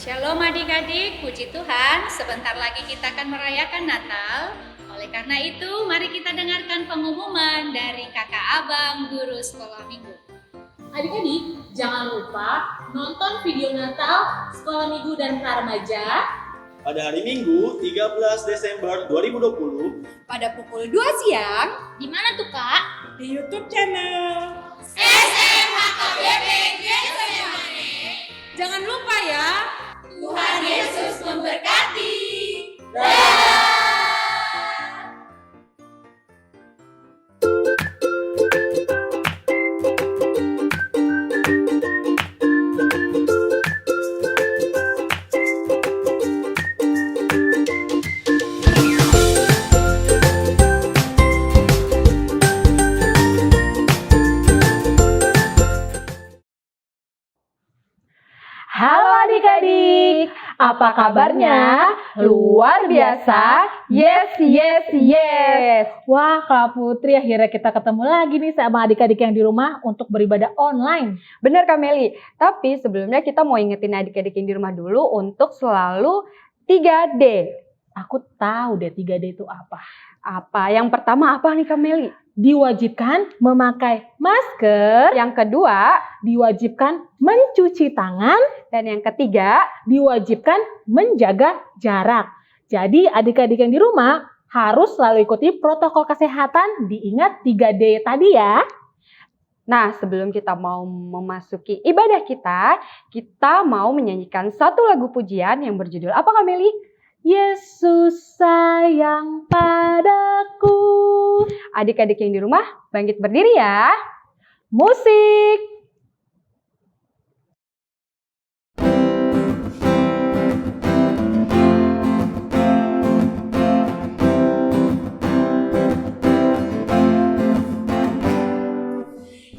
Shalom adik-adik, puji Tuhan, sebentar lagi kita akan merayakan Natal. Oleh karena itu, mari kita dengarkan pengumuman dari kakak abang guru sekolah minggu. Adik-adik, jangan lupa nonton video Natal Sekolah Minggu dan Praremaja pada hari Minggu 13 Desember 2020 pada pukul 2 siang. Di mana tuh, Kak? di YouTube channel SMHKBP Getsemani. Jangan lupa ya, Tuhan Yesus memberkati. Halo adik-adik, apa kabarnya? Luar biasa, yes, yes, yes. Wah Kak Putri, akhirnya kita ketemu lagi nih sama adik-adik yang di rumah untuk beribadah online. Bener Kak Meli, tapi sebelumnya kita mau ingetin adik-adik yang di rumah dulu untuk selalu 3D. Aku tahu deh 3D itu apa. Apa? Yang pertama apa nih Kak Meli? Diwajibkan memakai masker, Yang kedua, diwajibkan mencuci tangan, dan yang ketiga, diwajibkan menjaga jarak. Jadi adik-adik yang di rumah harus selalu ikuti protokol kesehatan, diingat 3D tadi ya. nah sebelum kita mau memasuki ibadah kita mau menyanyikan satu lagu pujian yang berjudul apa Kak Meli? Yesus sayang padaku. Adik-adik yang di rumah bangkit berdiri ya. Musik.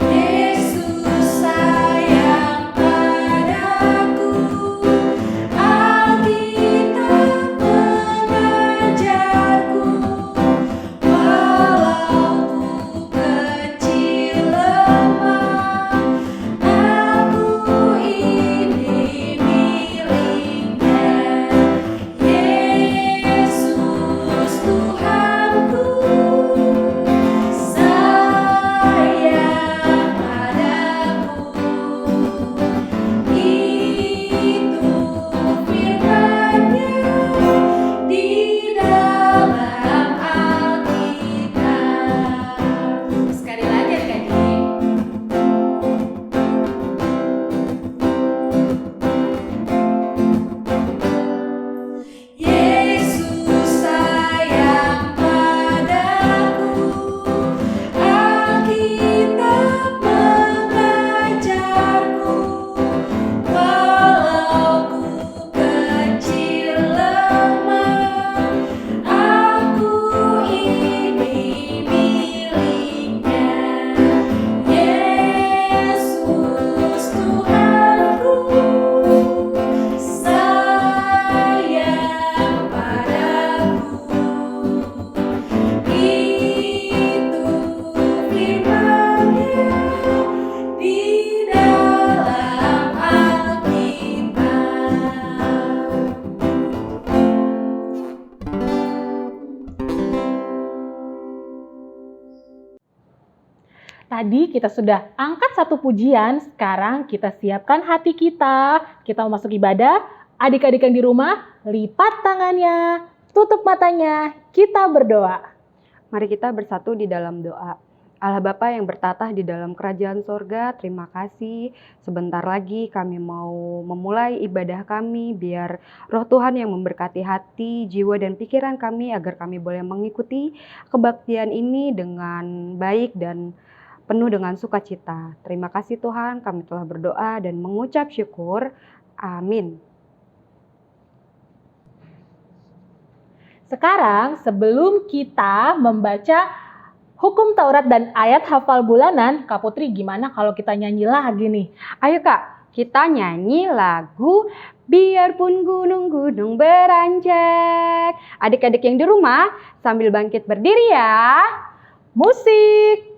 Yesus sayang padaku, Alkitab mengajarku, walau ku kecil lemah, aku ini miliknya. Yesus Tuhanku, sayang padaku, itu firman-Nya di dalam Alkitab. Sekali lagi adik-adik. Yesus sayang padaku, Alkitab mengajarku, walau ku kecil lemah, aku ini miliknya. Yesus Tuhanku, sayang padaku, itu firman-Nya di dalam Alkitab. Tadi kita sudah angkat satu pujian, sekarang kita siapkan hati kita. Kita mau masuk ibadah. Adik-adik yang di rumah, lipat tangannya, tutup matanya, kita berdoa. Mari kita bersatu di dalam doa. Allah Bapa yang bertatah di dalam kerajaan sorga, terima kasih. Sebentar lagi kami mau memulai ibadah kami, biar roh Tuhan yang memberkati hati, jiwa, dan pikiran kami, agar kami boleh mengikuti kebaktian ini dengan baik dan penuh dengan sukacita. Terima kasih Tuhan, kami telah berdoa dan mengucap syukur. Amin. Sekarang sebelum kita membaca hukum Taurat dan ayat hafal bulanan, Kak Putri gimana kalau kita nyanyi lagi nih? Ayo Kak, kita nyanyi lagu Biarpun gunung-gunung beranjak. Adik-adik yang di rumah sambil bangkit berdiri ya. Musik.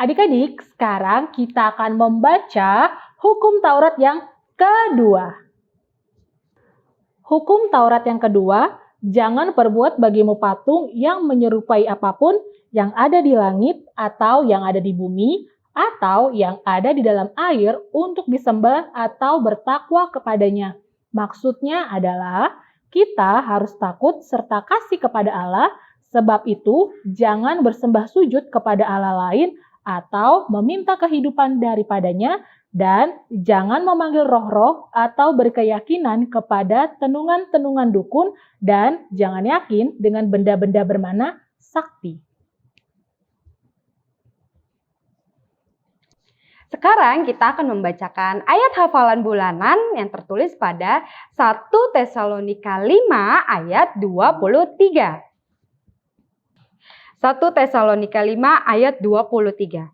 Adik-adik, sekarang kita akan membaca hukum Taurat yang kedua. Hukum Taurat yang kedua, jangan perbuat bagimu patung yang menyerupai apapun yang ada di langit atau yang ada di bumi atau yang ada di dalam air untuk disembah atau bertakwa kepadanya. Maksudnya adalah kita harus takut serta kasih kepada Allah, sebab itu jangan bersembah sujud kepada Allah lain atau meminta kehidupan daripadanya, dan jangan memanggil roh-roh atau berkeyakinan kepada tenungan-tenungan dukun, dan jangan yakin dengan benda-benda bermana sakti. Sekarang kita akan membacakan ayat hafalan bulanan yang tertulis pada 1 Tesalonika 5 ayat 23. 1 Tesalonika 5 ayat 23.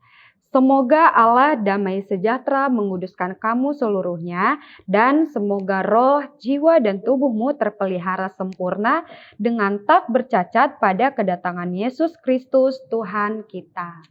Semoga Allah damai sejahtera menguduskan kamu seluruhnya, dan semoga roh, jiwa, dan tubuhmu terpelihara sempurna dengan tak bercacat pada kedatangan Yesus Kristus Tuhan kita.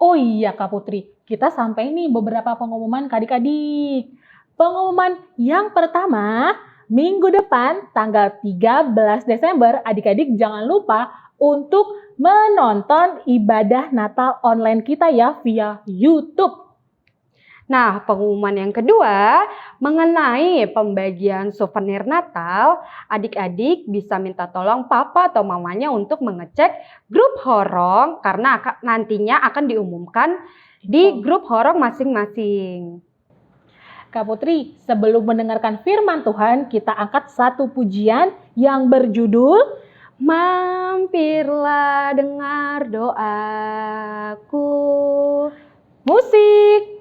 Oh iya Kak Putri, kita sampai nih beberapa pengumuman ke adik-adik. Pengumuman yang pertama, minggu depan tanggal 13 Desember, adik-adik jangan lupa untuk menonton ibadah Natal online kita ya via YouTube. Nah, pengumuman yang kedua mengenai pembagian souvenir Natal, adik-adik bisa minta tolong papa atau mamanya untuk mengecek grup horong karena nantinya akan diumumkan di grup horong masing-masing. Kak Putri, sebelum mendengarkan firman Tuhan, kita angkat satu pujian yang berjudul Mampirlah dengar doaku. Musik.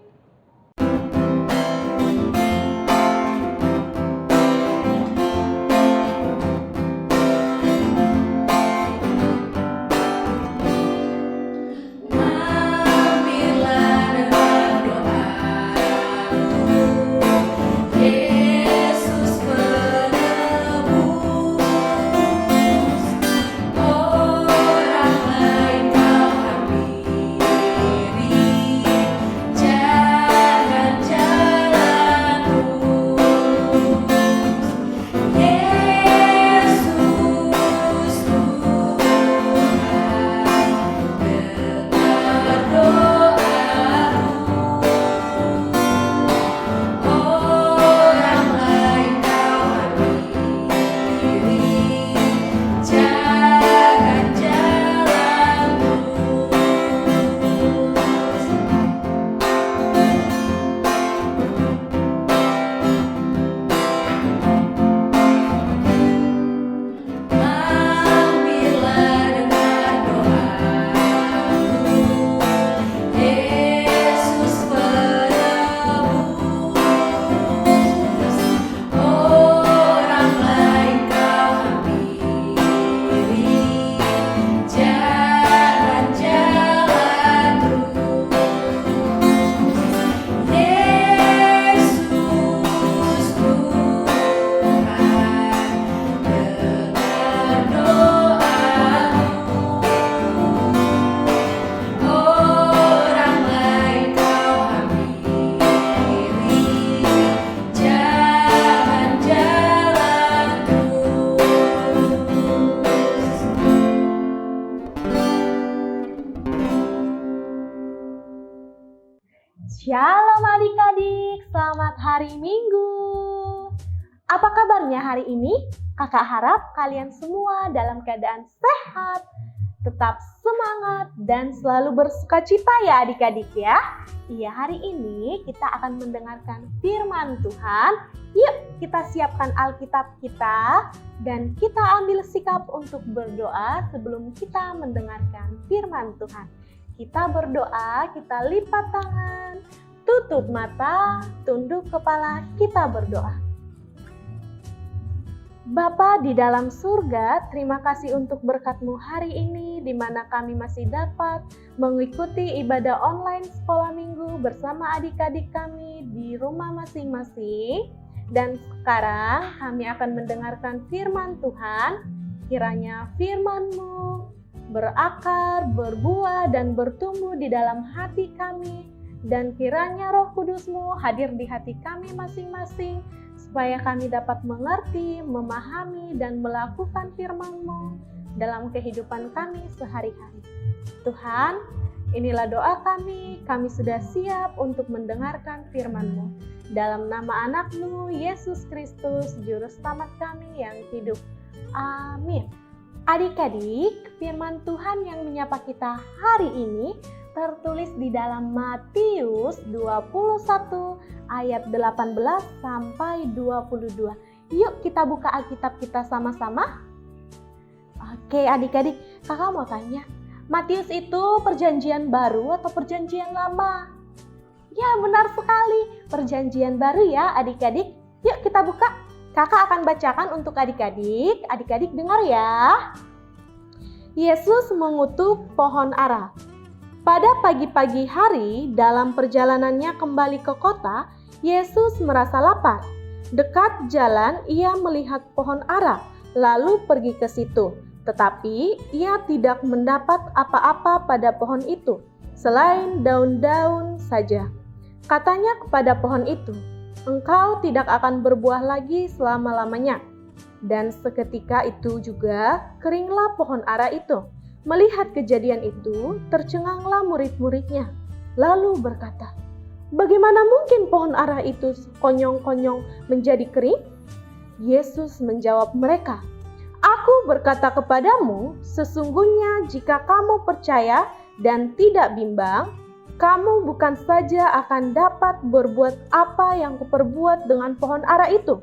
Shalom adik-adik, selamat hari Minggu. Apa kabarnya hari ini? Kakak harap kalian semua dalam keadaan sehat, tetap semangat, dan selalu bersukacita ya adik-adik ya. Iya, hari ini kita akan mendengarkan firman Tuhan. Yuk kita siapkan Alkitab kita dan kita ambil sikap untuk berdoa sebelum kita mendengarkan firman Tuhan. Kita berdoa, kita lipat tangan, tutup mata, tunduk kepala, kita berdoa. Bapa di dalam surga, terima kasih untuk berkat-Mu hari ini di mana kami masih dapat mengikuti ibadah online sekolah minggu bersama adik-adik kami di rumah masing-masing. Dan sekarang kami akan mendengarkan firman Tuhan. Kiranya firman-Mu berakar, berbuah, dan bertumbuh di dalam hati kami. Dan kiranya Roh Kudus-Mu hadir di hati kami masing-masing, supaya kami dapat mengerti, memahami, dan melakukan firman-Mu dalam kehidupan kami sehari-hari. Tuhan, inilah doa kami sudah siap untuk mendengarkan firman-Mu. Dalam nama anak-Mu, Yesus Kristus, Juru Selamat kami yang hidup. Amin. Adik-adik, firman Tuhan yang menyapa kita hari ini tertulis di dalam Matius 21 ayat 18 sampai 22. Yuk kita buka Alkitab kita sama-sama. Oke adik-adik, kakak mau tanya, Matius itu perjanjian baru atau perjanjian lama? Ya benar sekali, perjanjian baru ya adik-adik. Yuk kita buka, kakak akan bacakan untuk adik-adik. Adik-adik dengar ya. Yesus mengutuk pohon ara. Pada pagi-pagi hari dalam perjalanannya kembali ke kota, Yesus merasa lapar. Dekat jalan ia melihat pohon ara, lalu pergi ke situ. Tetapi ia tidak mendapat apa-apa pada pohon itu, selain daun-daun saja. Katanya kepada pohon itu, "Engkau tidak akan berbuah lagi selama-lamanya." Dan seketika itu juga keringlah pohon ara itu. Melihat kejadian itu, tercenganglah murid-muridnya. Lalu berkata, "Bagaimana mungkin pohon ara itu konyong-konyong menjadi kering?" Yesus menjawab mereka, "Aku berkata kepadamu, sesungguhnya jika kamu percaya dan tidak bimbang, kamu bukan saja akan dapat berbuat apa yang kuperbuat dengan pohon ara itu,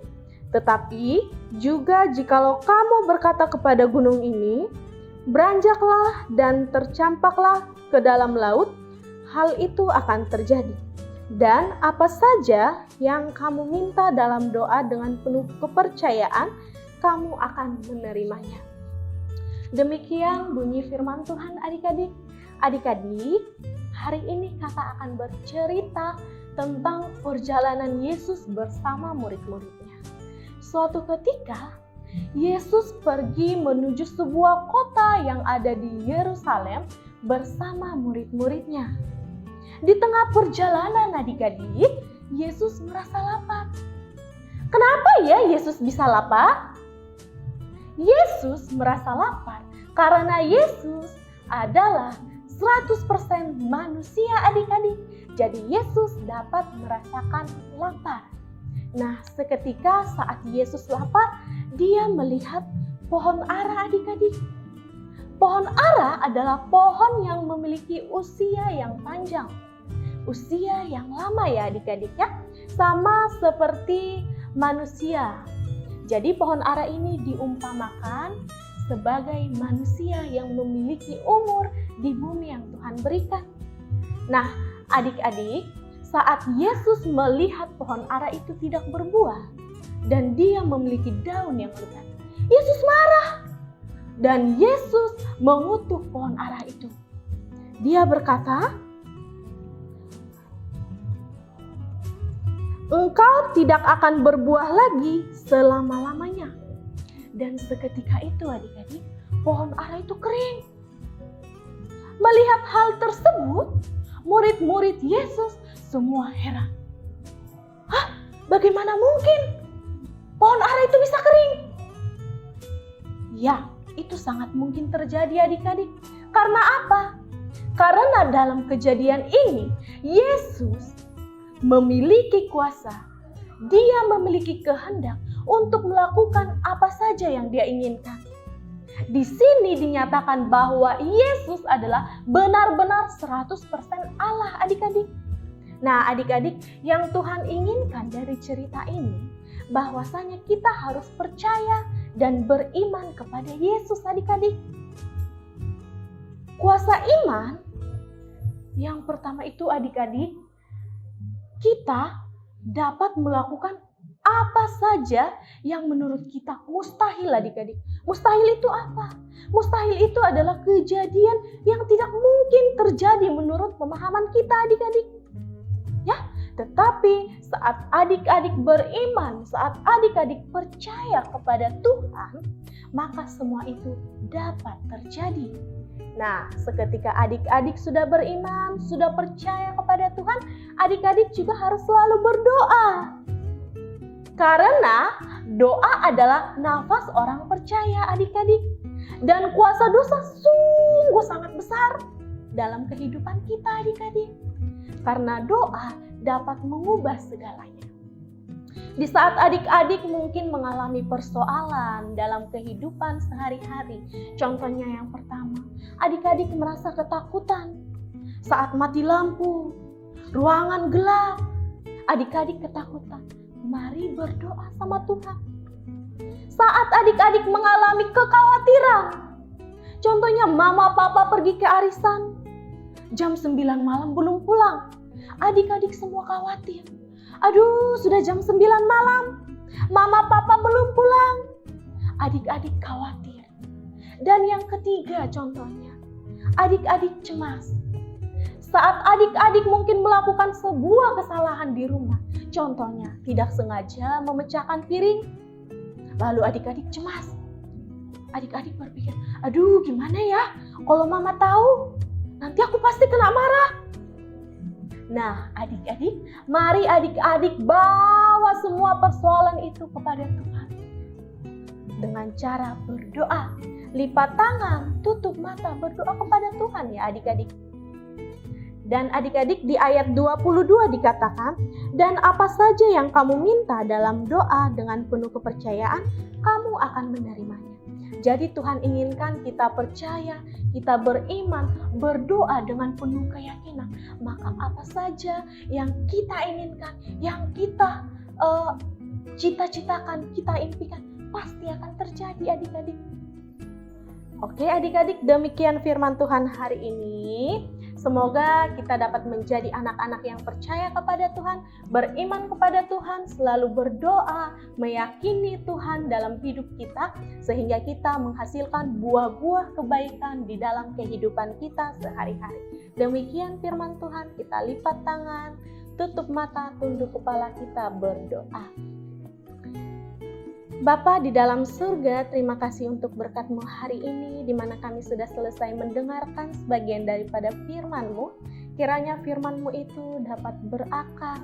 tetapi juga jikalau kamu berkata kepada gunung ini, beranjaklah dan tercampaklah ke dalam laut, hal itu akan terjadi. Dan apa saja yang kamu minta dalam doa dengan penuh kepercayaan, kamu akan menerimanya." Demikian bunyi firman Tuhan adik-adik. Adik-adik, hari ini kakak akan bercerita tentang perjalanan Yesus bersama murid-muridnya. Suatu ketika, Yesus pergi menuju sebuah kota yang ada di Yerusalem bersama murid-muridnya. Di tengah perjalanan adik-adik, Yesus merasa lapar. Kenapa ya Yesus bisa lapar? Yesus merasa lapar karena Yesus adalah 100% manusia adik-adik. Jadi Yesus dapat merasakan lapar. Nah, seketika saat Yesus lapar, dia melihat pohon ara adik-adik. Pohon ara adalah pohon yang memiliki usia yang panjang. Usia yang lama ya adik-adik ya. Sama seperti manusia. Jadi pohon ara ini diumpamakan sebagai manusia yang memiliki umur di bumi yang Tuhan berikan. Nah, adik-adik, saat Yesus melihat pohon ara itu tidak berbuah dan dia memiliki daun yang lebat, Yesus marah dan Yesus mengutuk pohon ara itu. Dia berkata, "Engkau tidak akan berbuah lagi selama-lamanya." Dan seketika itu adik-adik, pohon ara itu kering. Melihat hal tersebut, murid-murid Yesus semua heran. "Hah? Bagaimana mungkin pohon ara itu bisa kering?" Ya, itu sangat mungkin terjadi adik-adik. Karena apa? Karena dalam kejadian ini, Yesus memiliki kuasa. Dia memiliki kehendak untuk melakukan apa saja yang dia inginkan. Di sini dinyatakan bahwa Yesus adalah benar-benar 100% Allah adik-adik. Nah adik-adik, yang Tuhan inginkan dari cerita ini, bahwasanya kita harus percaya dan beriman kepada Yesus adik-adik. Kuasa iman yang pertama itu adik-adik, kita dapat melakukan apa saja yang menurut kita mustahil adik-adik. Mustahil itu apa? Mustahil itu adalah kejadian yang tidak mungkin terjadi menurut pemahaman kita adik-adik. Ya, tetapi saat adik-adik beriman, saat adik-adik percaya kepada Tuhan, maka semua itu dapat terjadi. Nah, seketika adik-adik sudah beriman, sudah percaya kepada Tuhan, adik-adik juga harus selalu berdoa. Karena doa adalah nafas orang percaya, adik-adik. Dan kuasa dosa sungguh sangat besar dalam kehidupan kita, adik-adik. Karena doa dapat mengubah segalanya. Di saat adik-adik mungkin mengalami persoalan dalam kehidupan sehari-hari. Contohnya yang pertama, adik-adik merasa ketakutan saat mati lampu, ruangan gelap. Adik-adik ketakutan. Mari berdoa sama Tuhan. Saat adik-adik mengalami kekhawatiran, contohnya mama papa pergi ke arisan, jam 9 malam belum pulang. Adik-adik semua khawatir. Aduh, sudah jam 9 malam, mama papa belum pulang. Adik-adik khawatir. Dan yang ketiga contohnya, adik-adik cemas. Saat adik-adik mungkin melakukan sebuah kesalahan di rumah, contohnya tidak sengaja memecahkan piring, lalu adik-adik cemas. Adik-adik berpikir, aduh gimana ya, kalau mama tahu, nanti aku pasti kena marah. Nah, adik-adik, mari adik-adik bawa semua persoalan itu kepada Tuhan. Dengan cara berdoa, lipat tangan, tutup mata, berdoa kepada Tuhan ya adik-adik. Dan adik-adik di ayat 22 dikatakan, dan apa saja yang kamu minta dalam doa dengan penuh kepercayaan, kamu akan menerimanya. Jadi Tuhan inginkan kita percaya, kita beriman, berdoa dengan penuh keyakinan. Maka apa saja yang kita inginkan, yang kita cita-citakan, kita impikan, pasti akan terjadi adik-adik. Oke adik-adik, demikian firman Tuhan hari ini. Semoga kita dapat menjadi anak-anak yang percaya kepada Tuhan, beriman kepada Tuhan, selalu berdoa, meyakini Tuhan dalam hidup kita, sehingga kita menghasilkan buah-buah kebaikan di dalam kehidupan kita sehari-hari. Demikian firman Tuhan, kita lipat tangan, tutup mata, tunduk kepala, kita berdoa. Bapa di dalam surga, terima kasih untuk berkat-Mu hari ini, di mana kami sudah selesai mendengarkan sebagian daripada firman-Mu. Kiranya firman-Mu itu dapat berakar,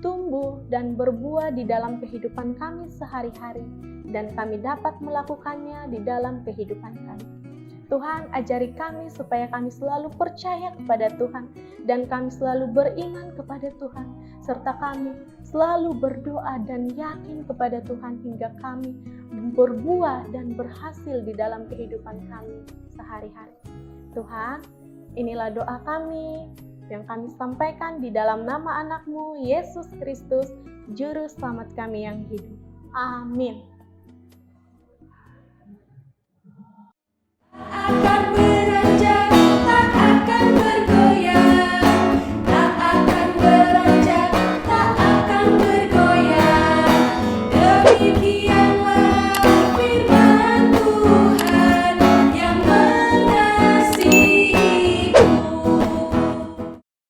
tumbuh, dan berbuah di dalam kehidupan kami sehari-hari, dan kami dapat melakukannya di dalam kehidupan kami. Tuhan, ajari kami supaya kami selalu percaya kepada Tuhan, dan kami selalu beriman kepada Tuhan, serta kami selalu berdoa dan yakin kepada Tuhan hingga kami berbuah dan berhasil di dalam kehidupan kami sehari-hari. Tuhan, inilah doa kami yang kami sampaikan di dalam nama anak-Mu, Yesus Kristus, Juru Selamat kami yang hidup. Amin.